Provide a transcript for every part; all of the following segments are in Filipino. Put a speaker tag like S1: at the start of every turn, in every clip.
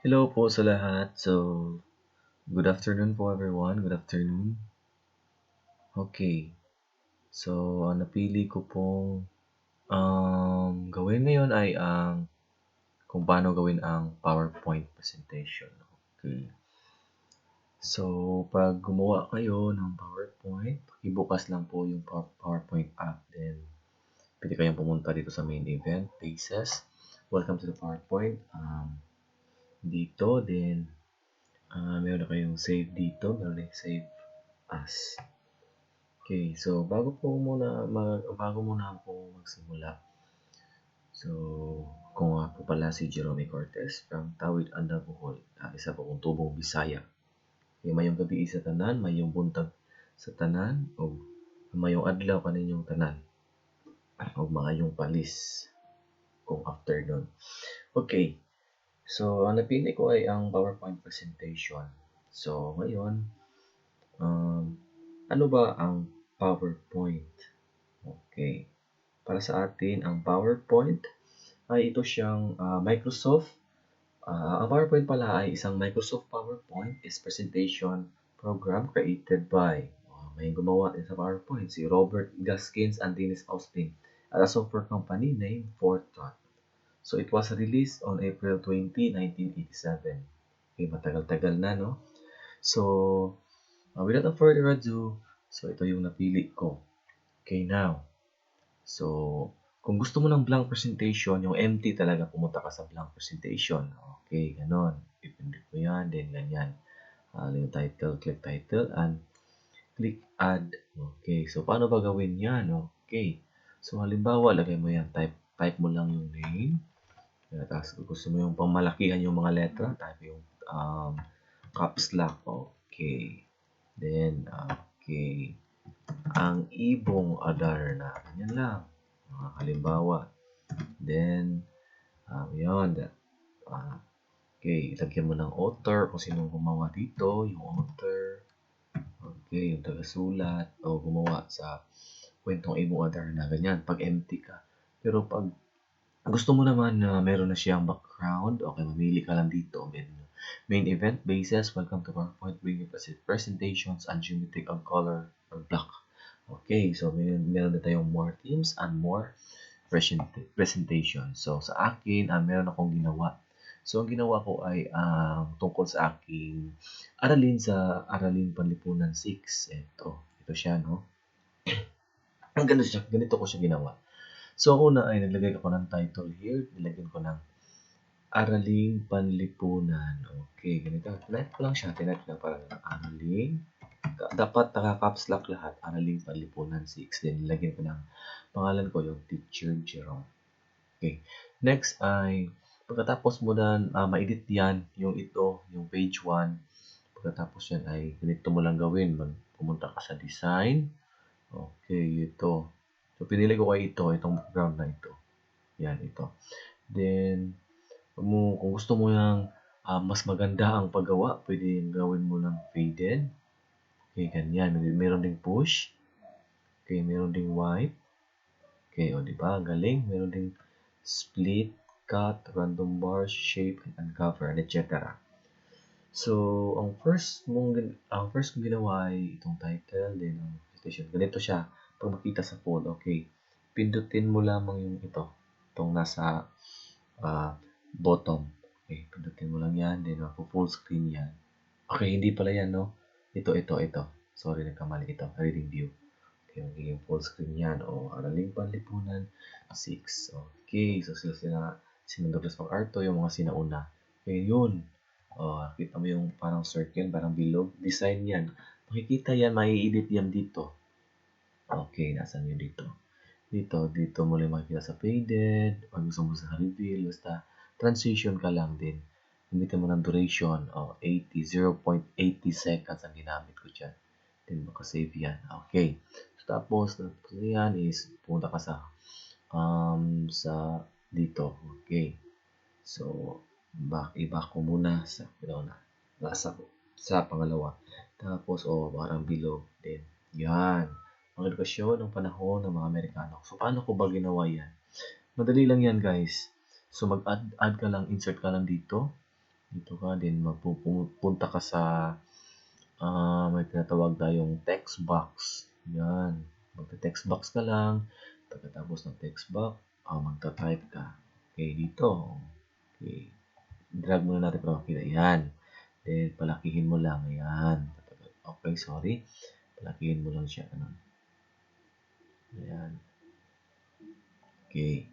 S1: Hello po sa lahat. Good afternoon po everyone. Good afternoon. Okay. So, ang napili ko pong gawin ngayon ay kung paano gawin ang PowerPoint presentation. Okay. So, pag gumawa kayo ng PowerPoint, ibukas lang po yung PowerPoint app. Then, pwede kayong pumunta dito sa main event, Pages. Welcome to the PowerPoint. Dito, then, meron na kayong save dito. Meron na save as. Okay, so bago muna ako magsimula. So, kung ako pala si Jerome Cortez from Tawid Anda Bohol, isa po kong tubong Bisaya. Okay, mayong gabi sa tanan, mayong buntag sa tanan, o mayong adlaw kaninyong tanan, o maayong palis kung afternoon. Okay, so ang napili ko ay ang PowerPoint presentation. So, ngayon, ano ba ang PowerPoint? Okay. Para sa atin, ang PowerPoint ay ito siyang Microsoft. Ang PowerPoint pala ay isang Microsoft PowerPoint is presentation program created by may gumawa din sa PowerPoint, si Robert Gaskins and Dennis Austin at a software company named Fortran. So it was released on April 20, 1987. Okay, matagal-tagal na, no? So, without further ado, so ito yung napili ko. Okay, now. So, kung gusto mo ng blank presentation, yung empty talaga, pumunta ka sa blank presentation. Okay, ganon. Ipindot mo yan, then ganyan. Yung title, click title, and click add. Okay, so paano ba gawin yan? Okay, so halimbawa, lagay mo yan, type mo lang yung name. Tapos gusto mo yung pamalakihan yung mga letra, type yung caps lock. Okay, then, okay. Ang ibong Adarna. Ganyan lang. Mga halimbawa. Then, yun. Okay, lagyan mo ng author kung sino gumawa dito. Yung author. Okay, yung tagasulat. O gumawa sa kwentong ibong Adarna. Ganyan, pag empty ka. Pero pag gusto mo naman na meron na siyang background, okay, mamili ka lang dito. Main event basis, welcome to PowerPoint, bring your presentations and geometric and color or block. Okay, so meron na tayong more themes and more presentation. So, sa akin, meron akong ginawa. So, ang ginawa ko ay tungkol sa aking Aralin Panlipunan 6. Ito siya, no? Ganito ko siya ginawa. So, una ay naglagay ako ng title here. Nilagyan ko ng Araling Panlipunan. Okay, ganito. Tinet ko lang siya. Tinet lang parang Araling. Dapat naka-caps lock lahat. Araling Panlipunan 6. Then, nilagyan ko ng pangalan ko yung Teacher Jerome. Okay. Next ay, pagkatapos mo na ma-edit yan, yung page 1. Pagkatapos yan ay, ganito mo lang gawin. Pumunta ka sa design. Okay, ito. So, pinili ko kayo itong background na ito. Yan, ito. Then, kung gusto mo yung mas maganda ang paggawa, pwede gawin mo ng faded. Okay, ganyan. Meron ding push. Okay, meron ding white. Okay, o diba? Galing. Meron ding split, cut, random bars, shape, and cover, etc. So, ang first kong ginawa ay itong title, then ang presentation. Ganito siya. Pag makita sa phone, okay. Pindutin mo lamang yung itong nasa bottom. Okay, pindutin mo lang yan, then full screen yan. Okay, hindi pala yan, no? Ito. Sorry, nagkamali ito. Reading view. Okay, magiging full screen yan. Araling Panlipunan 6. Okay, so sila Douglas MacArthur, yung mga sinauna. Okay, yun. Kita mo yung parang circle, parang bilog. Design yan. Makikita yan, mai-edit yan dito. Okay, nasan yun dito? Dito mo lang makikita sa faded. Pag gusto mo sa reveal, basta transition ka lang din. Gamitin mo ng duration. 0.80 seconds ang ginamit ko dyan. Then, makasave yan. Okay. So, tapos, yan is, pumunta ka sa dito. Okay. So, i-back ko muna sa pangalawa. Tapos, parang below. Then, yan. Ang edukasyon ng panahon ng mga Amerikano. So, paano ko ba ginawa yan? Madali lang yan, guys. So, mag-add ka lang, insert ka lang dito. Dito ka din, magpupunta ka sa may tinatawag tayong text box. Yan. Magte-text box ka lang. Pagkatapos ng text box, magta-type ka. Okay, dito. Okay. Drag muna natin para makita. Yan. Then, palakihin mo lang. Ayan. Okay, sorry. Palakihin mo lang siya. Ano? Ayan. Okay.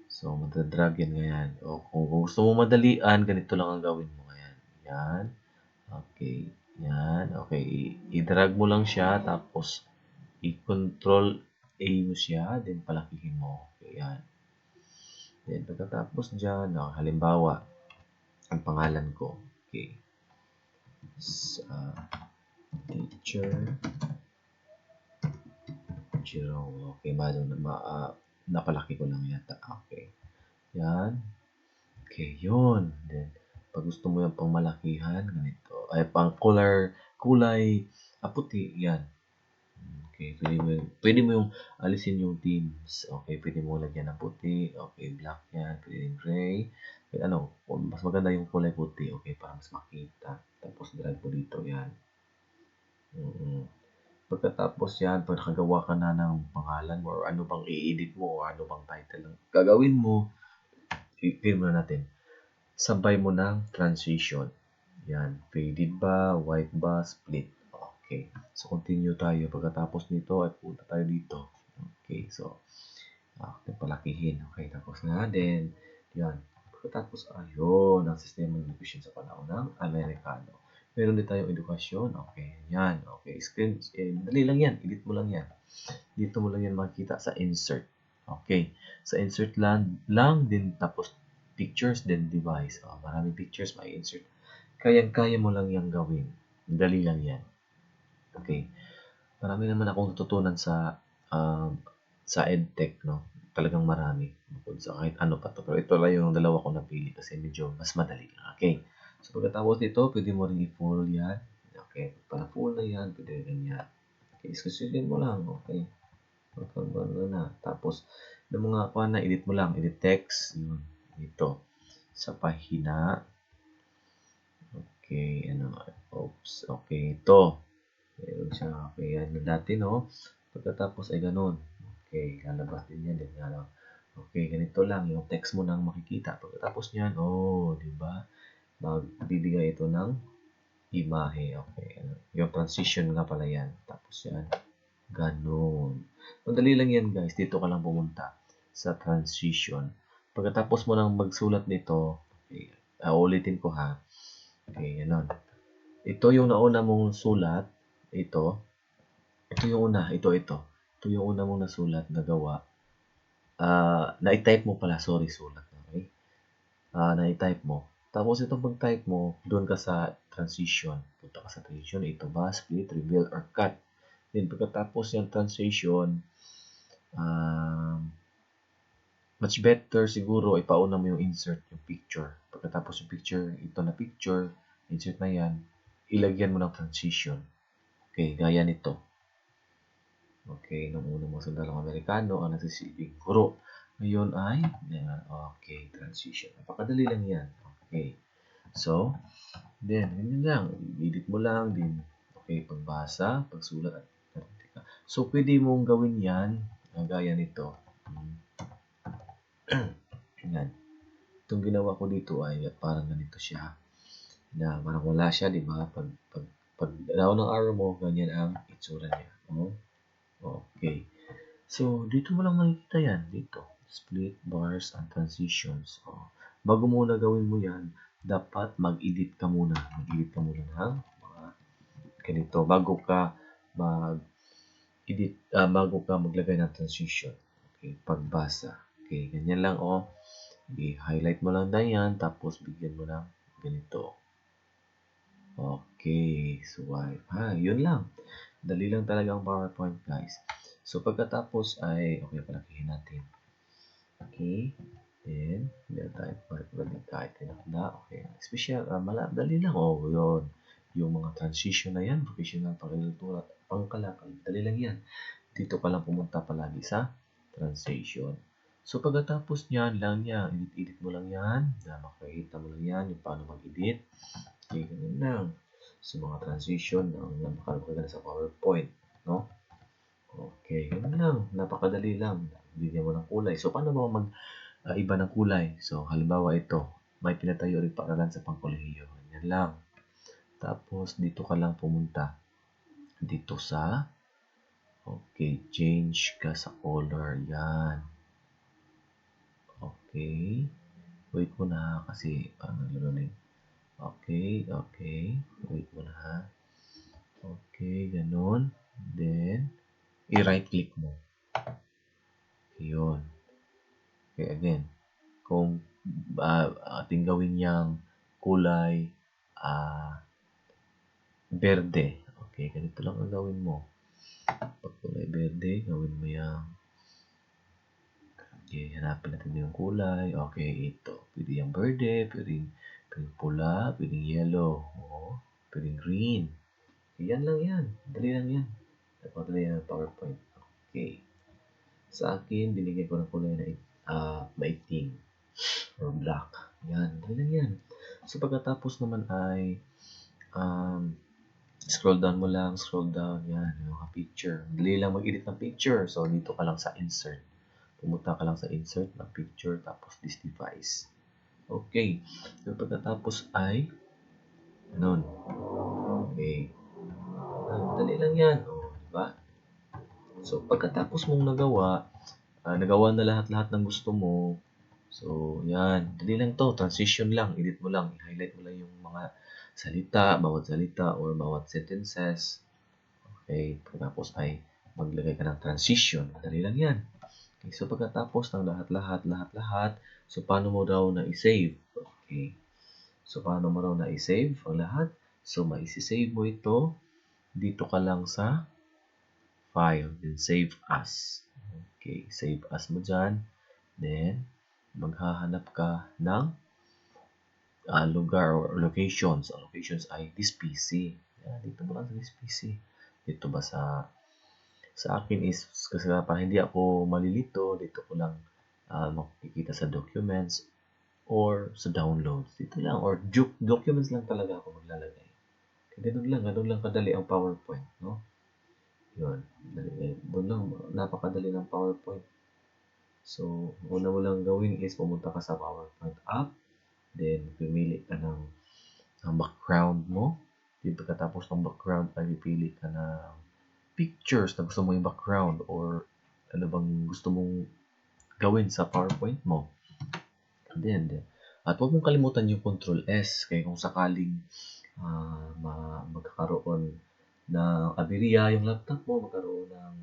S1: So, magta-drag yan ngayon. O, kung gusto mo madalian, ganito lang ang gawin mo. Ayan. Yan. Okay. Yan. Okay. I-drag mo lang siya. Tapos, i-control A mo siya. Then, palakihin mo. Okay. Yan. Then, pagkatapos dyan, halimbawa, ang pangalan ko. Okay. Teacher Jerome. Okay. Napalaki ko lang yata. Okay. Yan. Okay. Yun. Then, pag gusto mo yung pang malakihan, ganito. Ay, pang kulay puti. Yan. Okay, pwede mo yung alisin yung themes. Okay, pwede mo lagyan ng puti. Okay, black yan. Pwede yung gray. Pwede, mas maganda yung kulay puti. Okay, para mas makita. Tapos drag mo dito yan. Pagkatapos yan, pag nakagawa ka na ng pangalan mo or ano bang i-edit mo or ano bang title lang gagawin mo, i-clear mo na natin. Sabay mo ng transition. Yan, faded ba, white ba, split. Okay. So, continue tayo. Pagkatapos nito, ay punta tayo dito. Okay. So, palakihin. Okay. Tapos na din. Yan. Pagkatapos, ayun, ang sistema ng education sa panahon ng Amerikano. Meron din tayong edukasyon. Okay. Yan. Okay. Screen. Dali lang yan. Edit mo lang yan. Dito mo lang yan makikita sa insert. Okay. Sa insert lang din. Tapos, pictures, then device. Maraming pictures may insert. Kaya mo lang yung gawin. Dali lang yan. Okay. Marami naman akong natutunan sa EdTech, no? Talagang marami. Bukod sa kahit ano pa to. Pero ito lang yung dalawa ko napili kasi medyo mas madali. Okay. So, pagkatapos dito, pwede mo rin i-full yan. Okay. Para full na yan, pwede rin yan. Okay. Susunod mo lang. Okay. Tapos, yung mga na edit mo lang. Edit text. Yun. Ito. Sa pahina. Okay. Oops. Okay. Ito. Meron siya. Okay, yan dati, no? Pagkatapos ay ganun. Okay, lalabas din yan. Okay, ganito lang. Yung text mo nang makikita. Pagkatapos niyan, di ba? Magbibigay ito ng imahe. Okay, yung transition nga pala yan. Tapos yan, ganun. Madali lang yan, guys. Dito ka lang pumunta sa transition. Pagkatapos mo nang magsulat nito, okay, ulitin ko ha. Okay, ganun. Ito yung nauna mong sulat. Ito yung una. Ito yung una mong nasulat, nagawa. Na-type mo pala. Sorry, sulat. Okay? Na-type mo. Tapos itong pag-type mo, doon ka sa transition. Punta ka sa transition. Ito ba? Split, reveal, or cut. Then pagkatapos yung transition, much better siguro ipauna mo yung insert, yung picture. Pagkatapos yung picture, ito na picture, insert na yan, ilagyan mo ng transition. Okay, gaya nito. Okay, nung unang mga sundalong Amerikano ang nagsisilbing guro. Ngayon ay, okay, transition. Napakadali lang yan. Okay. So, then, ganyan lang. Edit mo lang din. Okay, pagbasa, pagsulat, at kritika. So, pwede mong gawin yan, gaya nito. Yan. Itong ginawa ko dito ay parang ganito siya. Na parang wala siya, di ba? Pag daw ng arrow mo, ganyan ang itsura niya. Okay. So, dito mo lang makikita yan. Dito. Split, bars, and transitions. Bago mo na gawin mo yan, dapat mag-edit ka muna. Mag-edit ka muna ng mga ganito. Bago ka mag-edit, bago ka maglagay ng transition. Okay. Pagbasa. Okay. Ganyan lang, I-highlight mo lang na yan. Tapos, bigyan mo ng ganito. Okay. So, yun lang. Dali lang talaga ang PowerPoint, guys. So, pagkatapos ay, okay, palakihin natin. Okay. Then, meron tayo kahit na. Okay. Special, dali lang. Yun. Yung mga transition na yan, professional, pagkaluturat, pangkalakal, dali lang yan. Dito ka lang pumunta palagi sa transition. So, pagkatapos niyan lang yan, edit-edit mo lang yan. Makikita mo lang yan, yung paano mag-edit. Okay, ganun lang. So, mga transition na makalagay sa PowerPoint, no? Okay, ganun lang. Napakadali lang. Bigyan mo ng kulay. So, paano mo iba ng kulay? So, halimbawa ito, may pinatayo rin paaralan sa pangkolehiyo. Yan lang. Tapos, dito ka lang pumunta. Dito sa, okay, change ka sa color. Yan. Okay. Wait mo na kasi parang nalulunin. Okay, okay. Wait mo na ha. Okay, ganun. Then, i-right click mo. Yun. Okay, again. Kung ating gawin niyang kulay berde. Okay, ganito lang ang gawin mo. Pag kulay berde, gawin mo yung okay, hanapin natin yung kulay. Okay, ito. Pwede yung berde, pwedeng pula, pwedeng yellow, pwedeng green. Yan lang yan. Dali lang yan. Napakadali yan ng PowerPoint. Okay. Sa akin, binigay ko ng kulay na maitim or black. Yan. Dali lang yan. So, pagkatapos naman ay scroll down mo lang. Scroll down. Yan. Yung mga picture. Dali lang mag-edit ng picture. So, dito ka lang sa insert. Pumunta ka lang sa insert ng picture. Tapos, this device. Okay. So, pagkatapos ay ganun. Okay. Dali lang yan. Diba? So, pagkatapos mong nagawa na lahat-lahat ng gusto mo. So, yan. Dali lang to. Transition lang. Edit mo lang. I-highlight mo lang yung mga bawat salita, or bawat sentences. Okay. Pagkatapos ay maglagay ka ng transition. Dali lang yan. Okay. So, pagkatapos ng lahat-lahat, so, paano mo daw na i-save? Okay. So, paano mo daw na i-save ang lahat? So, maisi-save mo ito. Dito ka lang sa file. Then, save as. Okay. Save as mo dyan. Then, maghahanap ka ng lugar or locations. Ang locations ay this PC. Yan, dito mo lang sa this PC. Dito ba sa akin is, kasi para hindi ako malilito, dito ko lang makikita sa documents or sa downloads. Dito lang. Or documents lang talaga ako maglalagay. Ganun lang kadali ang PowerPoint, no? Yun. Doon lang, napakadali ng PowerPoint. So, una mo lang gawin is pumunta ka sa PowerPoint app. Then, pumili ka ng background mo. Then, pagkatapos ng background, ay pipili ka ng pictures na gusto mo yung background or ano bang gusto mong gawin sa PowerPoint mo. And then, at huwag mong kalimutan yung Control S. Kaya kung sakaling magkakaroon ng aberya yung laptop mo, magkaroon ng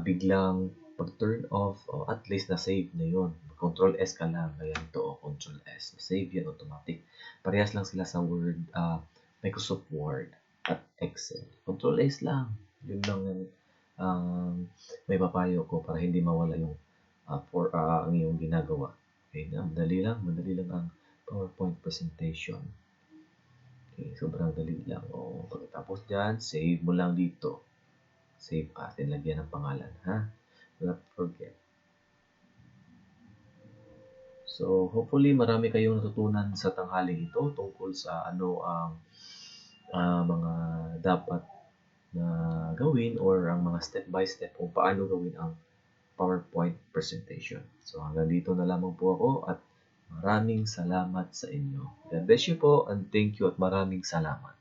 S1: biglang pag-turn off, at least na-save na yun. Control S ka lang. Kaya ito, Control S. Save yan automatic. Parehas lang sila sa Word, Microsoft Word at Excel. Control S lang. Yun lang may papayo ko para hindi mawala yung ang iyong ginagawa. Okay, madali lang ang PowerPoint presentation. Okay, sobrang dali lang. Pagkatapos dyan, save mo lang dito. Save as, and lagyan ng pangalan, ha? Do not forget. So, hopefully, marami kayong natutunan sa tanghaling ito tungkol sa ano ang mga dapat na gawin or ang mga step-by-step kung paano gawin ang PowerPoint presentation. So, hanggang dito na lamang po ako at maraming salamat sa inyo. God bless you po and thank you at maraming salamat.